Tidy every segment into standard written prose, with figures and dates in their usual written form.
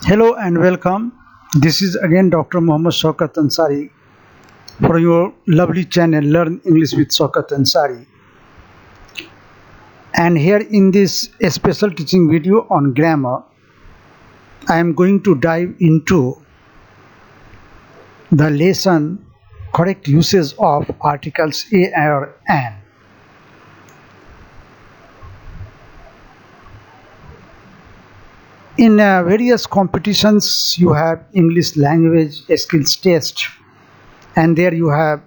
Hello and welcome. This is again Dr. Mohammed Shaukat Ansari for your lovely channel Learn English with Shaukat Ansari. And here in this special teaching video on grammar, I am going to dive into the lesson correct usage of articles a or an. In various competitions, you have English language skills test, and there you have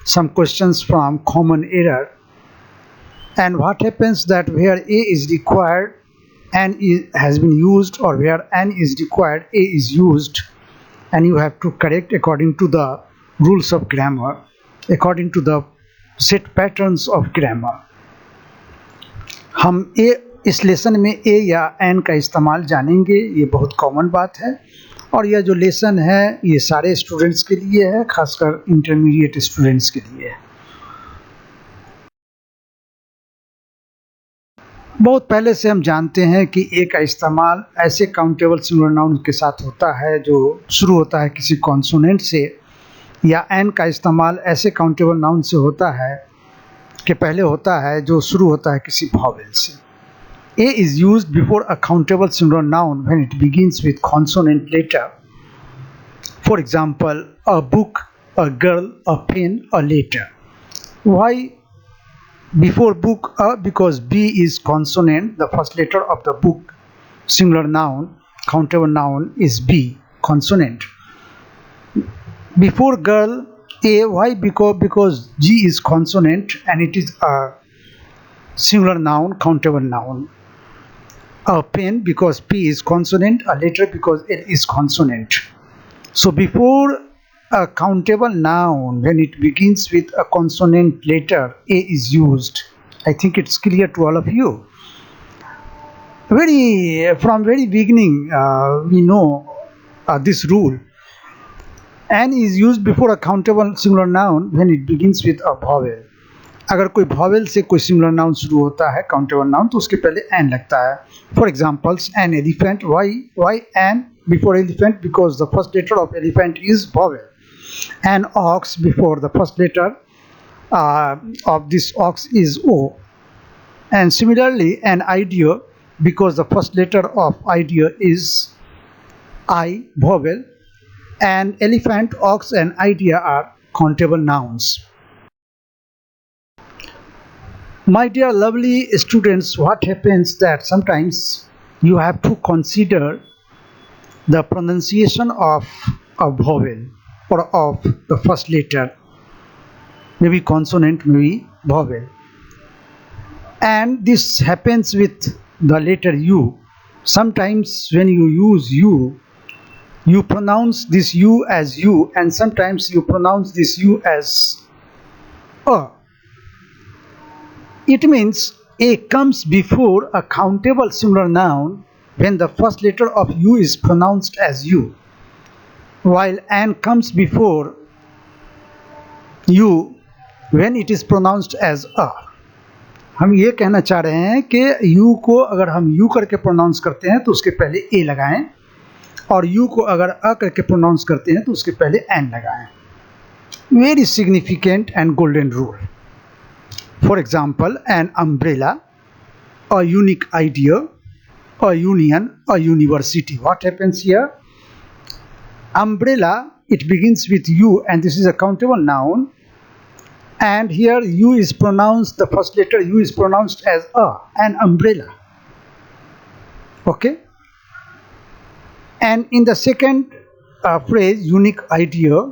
some questions from common error. And what happens that where A is required, has been used, or where an is required, A is used, and you have to correct according to the rules of grammar, according to the set patterns of grammar. हम इस lesson में ए या N का इस्तेमाल जानेंगे। ये बहुत common बात है और यह जो लेसन है ये सारे स्टूडेंट्स के लिए है, खासकर इंटरमीडिएट स्टूडेंट्स के लिए। बहुत पहले से हम जानते हैं कि ए का इस्तेमाल ऐसे काउंटेबल सिंगुलर नाउन के साथ होता है जो शुरू होता है किसी कॉन्सोनेंट से, या एन का इस्तेमाल ऐसे काउंटेबल नाउन से होता है कि पहले होता है जो शुरू होता है किसी वॉवेल से। A is used before a countable singular noun when it begins with consonant letter. For example, a book, a girl, a pen, a letter. Why before book a? Because B is consonant, the first letter of the book, singular noun, countable noun is B, consonant. Before girl A, why? Because G is consonant and it is a singular noun, countable noun. A pen because P is consonant, a letter because L is consonant. So before a countable noun, when it begins with a consonant letter, A is used. I think it's clear to all of you. From very beginning, we know this rule. An is used before a countable singular noun when it begins with a vowel. अगर कोई vowel से कोई singular noun शुरू होता है countable noun तो उसके पहले एन लगता है। For examples an elephant, why an before elephant? Because the first letter of elephant is vowel. An ox before the first letter of this ox is O. And similarly an idea because the first letter of idea is I, vowel, and elephant, ox and idea are countable nouns. My dear lovely students, what happens that sometimes you have to consider the pronunciation of a vowel or of the first letter, maybe consonant, maybe vowel, and this happens with the letter U. Sometimes when you use U, you pronounce this U as U, and sometimes you pronounce this U as A. It means A comes before a countable singular noun when the first letter of U is pronounced as U, while an comes before U when it is pronounced as A. हम ये कहना चाह रहे हैं कि U को अगर हम U करके प्रोनाउंस करते हैं तो उसके पहले A लगाएं, और U को अगर A करके प्रोनाउंस करते हैं तो उसके पहले N लगाएं। Very significant and golden rule. For example, an umbrella, a unique idea, a union, a university. What happens here? Umbrella, it begins with U and this is a countable noun, and here U is pronounced, the first letter U is pronounced as A, an umbrella. Okay? And in the second phrase, unique idea,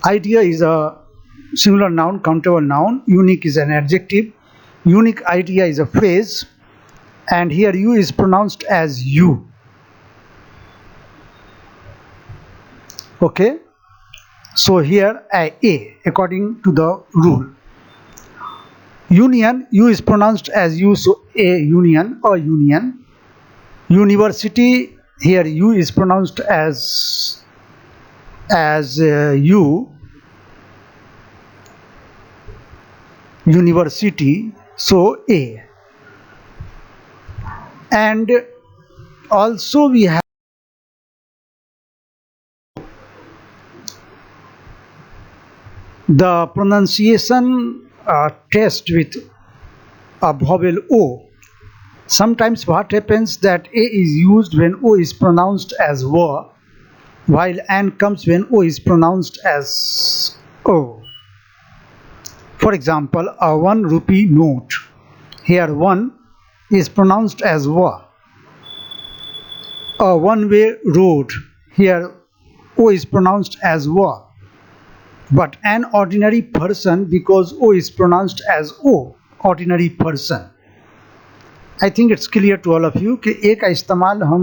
idea is a singular noun, countable noun, unique is an adjective, unique idea is a phrase, and here U is pronounced as U. Okay, so here A according to the rule. Union, U is pronounced as U, so A union or union. University, here U is pronounced as U, university, so A. And also we have the pronunciation test with a vowel O. Sometimes what happens that A is used when O is pronounced as W, while N comes when O is pronounced as O. For example, a 1 rupee note. Here 1 is pronounced as W. A one-way road. Here O is pronounced as W. But an ordinary person, because O is pronounced as O, ordinary person. I think it's clear to all of you कि ए का इस्तेमाल हम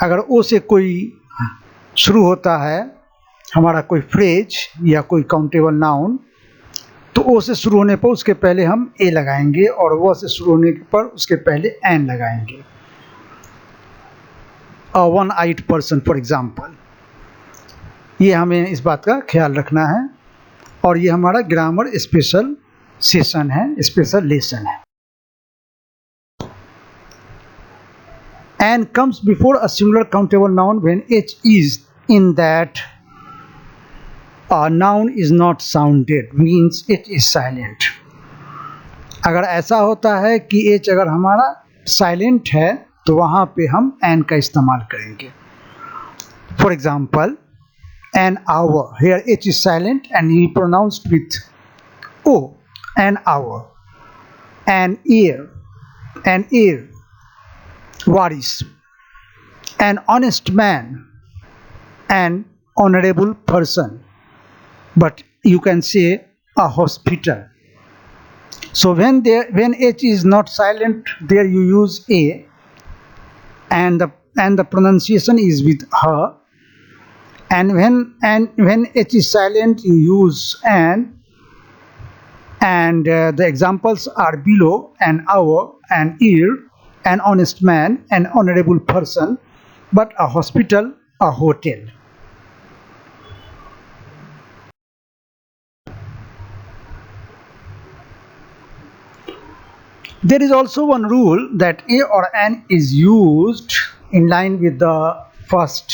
अगर ओ से कोई शुरू होता है हमारा कोई फ्रेज या कोई काउंटेबल नाउन, तो ओ से शुरू होने पर उसके पहले हम ए लगाएंगे और वो से शुरू होने पर उसके पहले एन लगाएंगे. A one eyed person for example. ये हमें इस बात का ख्याल रखना है और ये हमारा ग्रामर स्पेशल सेशन है, स्पेशल लेसन है. And comes before a singular countable noun when H is in that a noun is not sounded, means it is silent. अगर ऐसा होता है कि H अगर हमारा साइलेंट है तो वहाँ पे हम an का इस्तेमाल करेंगे. For example, an hour. Here H is silent and he pronounced with O. An hour. An ear. An ear. Waris. An honest man. An honorable person. But you can say a hospital. So when H is not silent, there you use A, and the pronunciation is with her. And when H is silent, you use an. And the examples are below: an hour, an ear, an honest man, an honorable person, but a hospital, a hotel. There is also one rule that A or N is used in line with the first,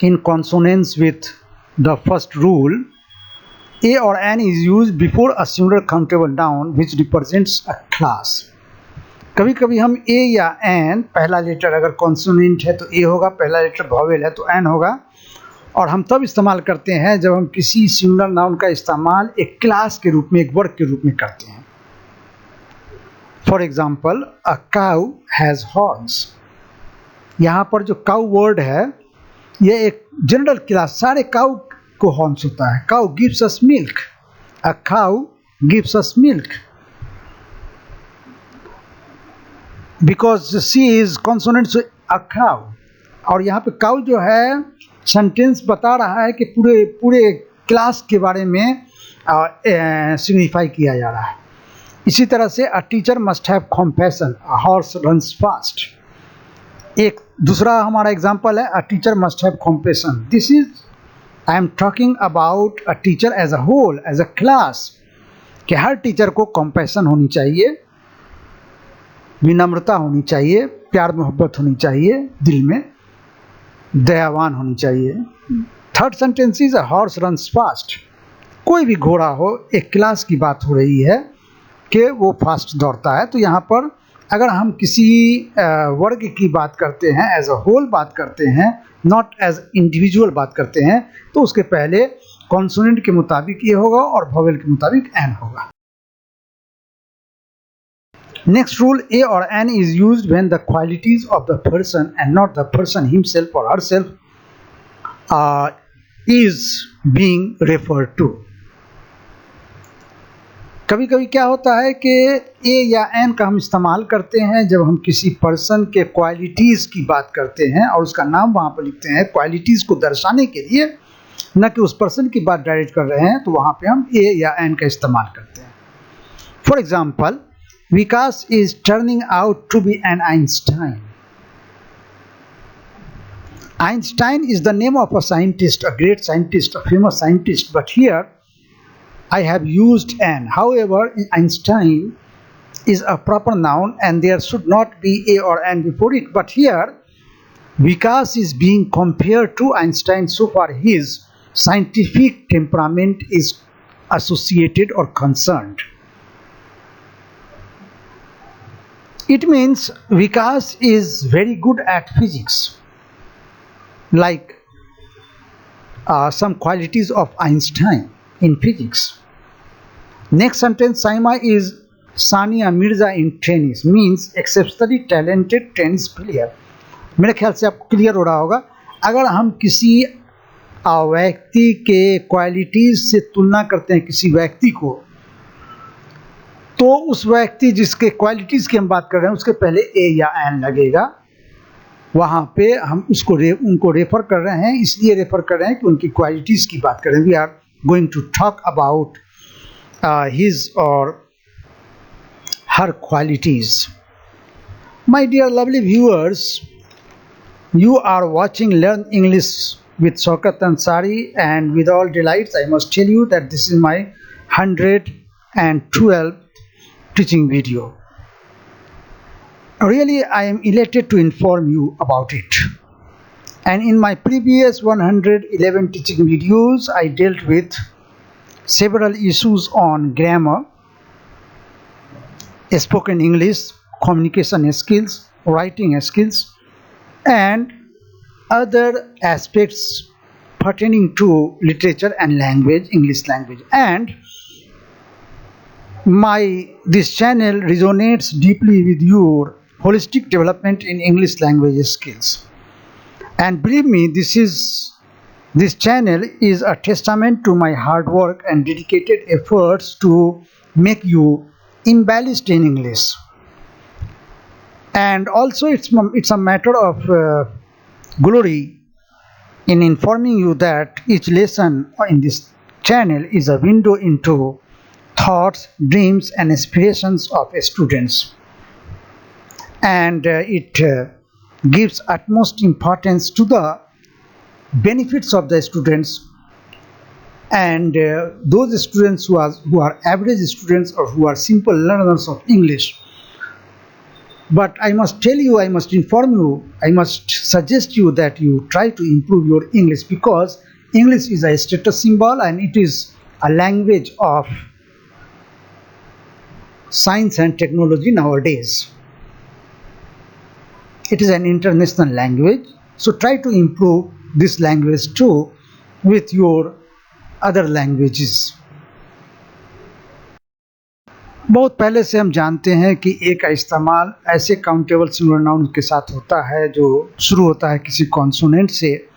in consonance with the first rule. A or N is used before a singular countable noun which represents a class. कभी कभी हम ए या N, पहला letter अगर consonant है तो ए होगा, पहला लेटर वॉवेल है तो एन होगा, और हम तब इस्तेमाल करते हैं जब हम किसी सिंगुलर नाउन का इस्तेमाल एक क्लास के रूप में, एक वर्ग के रूप में करते हैं. For example, a cow has horns. यहाँ पर जो काउ वर्ड है ये एक जनरल क्लास, सारे काउ को हॉर्न्स होता है. Cow gives us milk. A cow gives us milk. Because C is consonant to a cow. और यहाँ पे काउ जो है सेंटेंस बता रहा है कि पूरे क्लास के बारे में सिग्निफाई किया जा रहा है. इसी तरह से a teacher must have compassion. A horse runs fast. एक दूसरा हमारा एग्जांपल है a teacher must have compassion. This is I am talking about a teacher as a whole, as a class, कि हर टीचर को कॉम्पैशन होनी चाहिए, विनम्रता होनी चाहिए, प्यार मोहब्बत होनी चाहिए, दिल में दयावान होनी चाहिए. Third sentence is a horse runs fast. कोई भी घोड़ा हो, एक क्लास की बात हो रही है कि वो फास्ट दौड़ता है. तो यहाँ पर अगर हम किसी वर्ग की बात करते हैं, एज अ होल बात करते हैं, नॉट एज इंडिविजुअल बात करते हैं, तो उसके पहले कॉन्सोनेंट के मुताबिक ये होगा और वोवेल के मुताबिक एन होगा. Next rule, A or N is used when the qualities of the person and not the person himself or herself is being referred to. कभी कभी क्या होता है कि A या N का हम इस्तेमाल करते हैं जब हम किसी पर्सन के क्वालिटीज़ की बात करते हैं और उसका नाम वहाँ पर लिखते हैं क्वालिटीज़ को दर्शाने के लिए, न कि उस पर्सन की बात डायरेक्ट कर रहे हैं, तो वहाँ पे हम A या N का इस्तेमाल करते हैं. For example, Vikas is turning out to be an Einstein. Einstein is the name of a scientist, a great scientist, a famous scientist, but here I have used an. However, Einstein is a proper noun and there should not be A or N before it, but here Vikas is being compared to Einstein, so far his scientific temperament is associated or concerned. It means Vikas is very good at physics, like some qualities of Einstein in physics. Next sentence, Saima is Sania Mirza in tennis, means exceptionally talented tennis player. मेरे ख्याल से आपको clear हो रहा होगा, अगर हम किसी व्यक्ति के क्वालिटीज से तुलना करते हैं किसी व्यक्ति को, तो उस व्यक्ति जिसके क्वालिटीज की हम बात कर रहे हैं उसके पहले ए या एन लगेगा। वहाँ पे हम उनको रेफर कर रहे हैं, इसलिए रेफर कर रहे हैं कि उनकी क्वालिटीज की बात कर रहे हैं। We are going to talk about his or her qualities. My dear lovely viewers, you are watching Learn English with Shaukat Ansari, and with all delights I must tell you that this is my 112th teaching video. Really, I am elated to inform you about it. And in my previous 111 teaching videos, I dealt with several issues on grammar, spoken English, communication skills, writing skills, and other aspects pertaining to literature and language, English language. And this channel resonates deeply with your holistic development in English language skills. And believe me, this channel is a testament to my hard work and dedicated efforts to make you embellished in English. And also it's a matter of glory in informing you that each lesson in this channel is a window into thoughts, dreams and aspirations of students. And it gives utmost importance to the benefits of the students, and those students who are average students or who are simple learners of English. But I must tell you, I must inform you, I must suggest you that you try to improve your English, because English is a status symbol and it is a language of science and technology nowadays. It is an international language, so try to improve this language too with your other languages. बहुत पहले से हम जानते हैं कि ए का इस्तेमाल ऐसे काउंटेबल सिंगुलर नाउन के साथ होता है जो शुरू होता है किसी कॉन्सोनेंट से,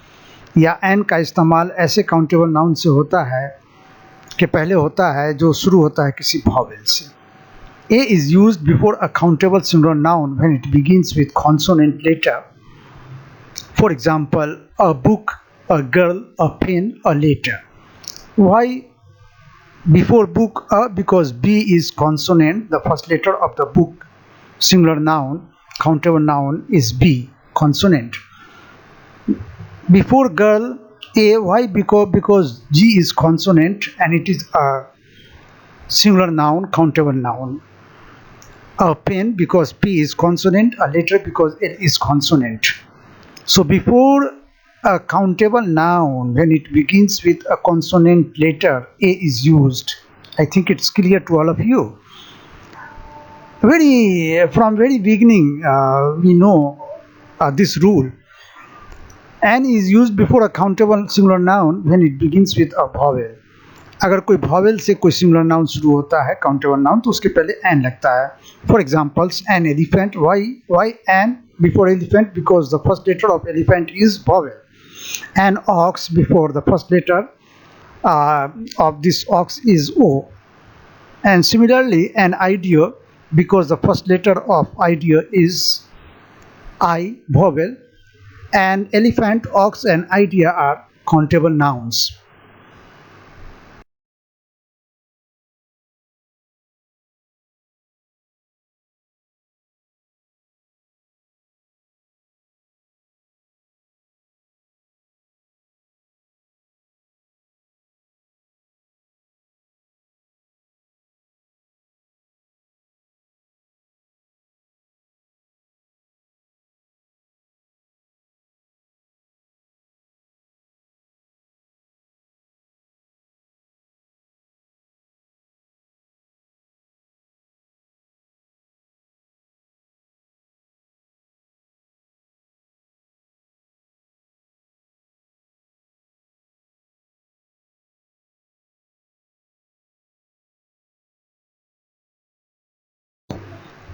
या एन का इस्तेमाल ऐसे काउंटेबल नाउन से होता है कि पहले होता है जो शुरू होता है किसी वॉवेल से. A is used before a countable singular noun when it begins with consonant letter. For example, a book, a girl, a pen, a letter. Why before book? Because B is consonant, the first letter of the book, singular noun, countable noun is B, consonant. Before girl, A. Why? Because G is consonant and it is a singular noun, countable noun. A pen because P is consonant, a letter because L is consonant. So before a countable noun, when it begins with a consonant letter, A is used. I think it's clear to all of you. From very beginning, we know this rule. N is used before a countable singular noun when it begins with a vowel. अगर कोई vowel से कोई singular noun शुरू होता है countable noun, तो उसके पहले n लगता है. For examples, an elephant. Why n before elephant? Because the first letter of elephant is vowel. An ox, before the first letter of this ox is O. And similarly, an idea, because the first letter of idea is I, vowel. And elephant, ox and idea are countable nouns.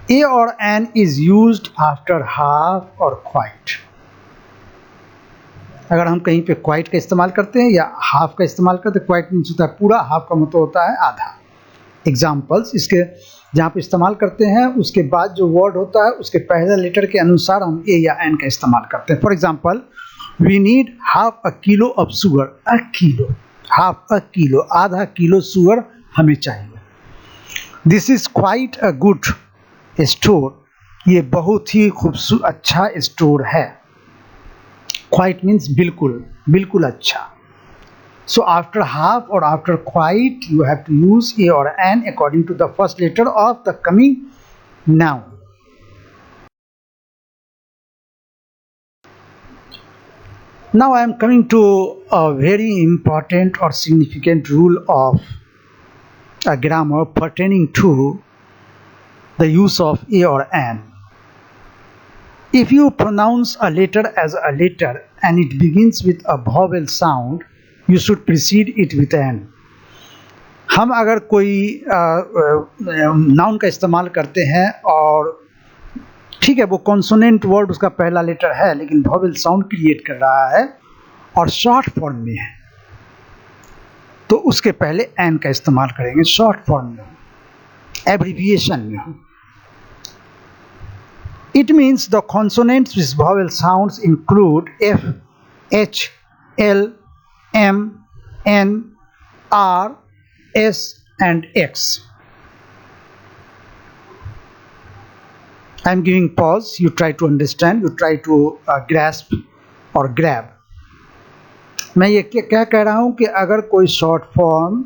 A or an is used after half or quite. अगर हम कहीं पे quite का इस्तेमाल करते हैं या half का इस्तेमाल करते हैं, quite मीन्स होता है पूरा, half का मतलब होता है आधा. एग्जाम्पल्स इसके जहाँ पे इस्तेमाल करते हैं उसके बाद जो वर्ड होता है उसके पहले लेटर के अनुसार हम ए या एन का इस्तेमाल करते हैं. For example, we need half a kilo of sugar. A kilo, half a kilo, आधा किलो शुगर हमें चाहिए. This is quite a good store. ये बहुत ही खूबसूरत अच्छा स्टोर है. क्वाइट मीन्स बिल्कुल, बिल्कुल अच्छा. So after half or after quite, you have to use a or an according to the first letter of the coming noun. Now I am coming to a very important or significant rule of a grammar pertaining to the use of a or an. If you pronounce a letter as a letter and it begins with a vowel sound, you should precede it with an. हम अगर कोई noun का इस्तेमाल करते हैं और ठीक है वो कॉन्सोनेंट वर्ड उसका पहला लेटर है लेकिन वॉवेल साउंड क्रिएट कर रहा है और शॉर्ट फॉर्म में है तो उसके पहले एन का इस्तेमाल करेंगे. शॉर्ट फॉर्म में, एब्रिविएशन में हो. It means the consonants with vowel sounds include F, H, L, M, N, R, S and X. I am giving pause. You try to understand. You try to grasp or grab. मैं ये क्या कह रहा हूँ कि अगर कोई short form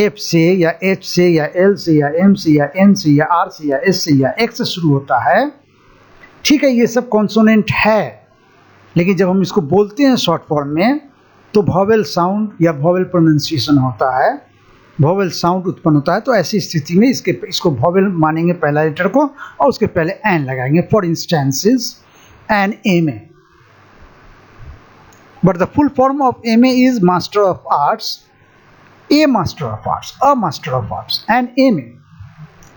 F से या H से या L से या M से या N से या R से या S से या X से शुरू होता है, ठीक है ये सब कॉन्सोनेंट है, लेकिन जब हम इसको बोलते हैं शॉर्ट फॉर्म में तो वॉवेल साउंड या वॉवेल प्रोनाउंसिएशन होता है, वॉवेल साउंड उत्पन्न होता है. तो ऐसी स्थिति में इसको वॉवेल मानेंगे पहला लेटर को और उसके पहले एन लगाएंगे. For instances an M A, but the full form of M A is master of arts, a master of arts, a master of arts, an M A,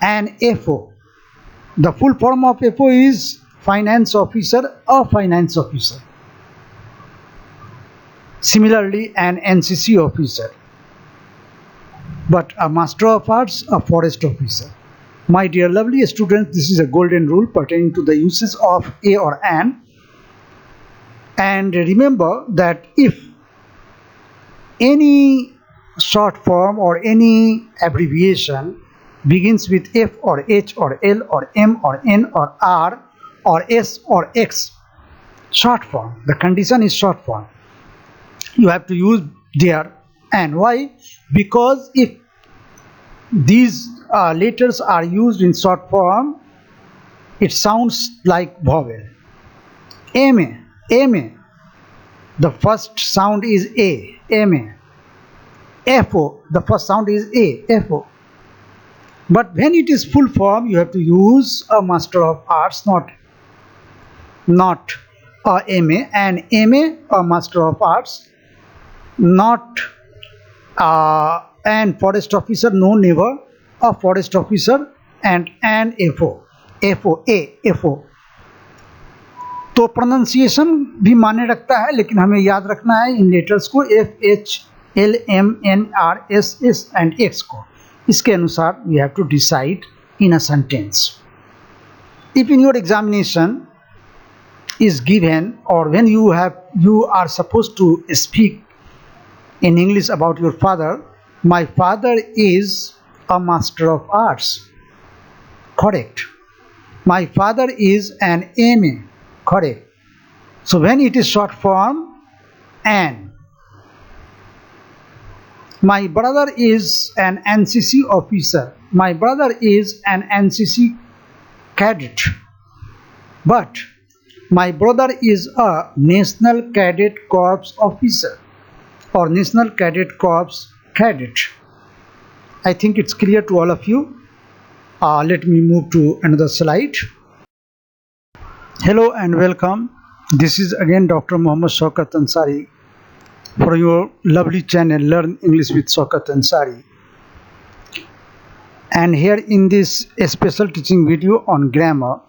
an F O. The full form of F O is finance officer, a finance officer. Similarly, an NCC officer, but a Master of Arts, a forest officer. My dear lovely students, this is a golden rule pertaining to the uses of a or an. And remember that if any short form or any abbreviation begins with F or H or L or M or N or R or S or X, short form, the condition is short form, you have to use there. And why? Because if these letters are used in short form, it sounds like vowel. M A, M A, the first sound is A, M A. F O, the first sound is A, F O. But when it is full form, you have to use a Master of Arts, not a M A, and M A, a Master of Arts, not an forest officer, no never, a forest officer and an FO, FO, A, FO. तो pronunciation भी माने रखता है लेकिन हमें याद रखना है इन लेटर्स को F, H, L, M, N, R, S, S and X को. इसके अनुसार we have to decide in a sentence. If in your examination is given or when you are supposed to speak in English about your father, my father is a Master of Arts. Correct. My father is an MA. Correct. So when it is short form, an. My brother is an NCC officer. My brother is an NCC cadet. But my brother is a National Cadet Corps officer or National Cadet Corps cadet. I think it's clear to all of you. Let me move to another slide. Hello and welcome. This is again Dr. Mohammed Shaukat Ansari for your lovely channel Learn English with Shaukat Ansari. And here in this special teaching video on grammar,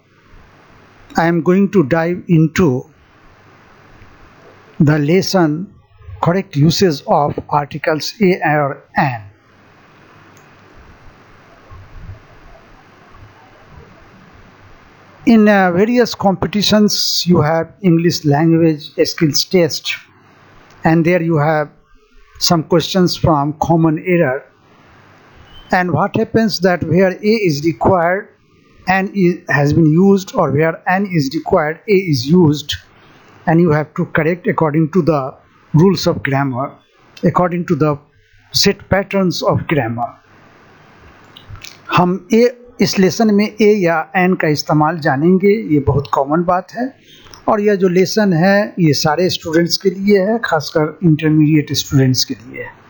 I am going to dive into the lesson correct usage of articles a or an. In various competitions, you have English language skills test, and there you have some questions from common error. And what happens that where a is required, has been used, or where an is required, a is used, and you have to correct according to the rules of grammar, according to the set patterns of grammar. हम इस lesson में ए या N का इस्तेमाल जानेंगे, ये बहुत common बात है, और यह जो लेसन है ये सारे स्टूडेंट्स के लिए है, खासकर इंटरमीडिएट स्टूडेंट्स के लिए है।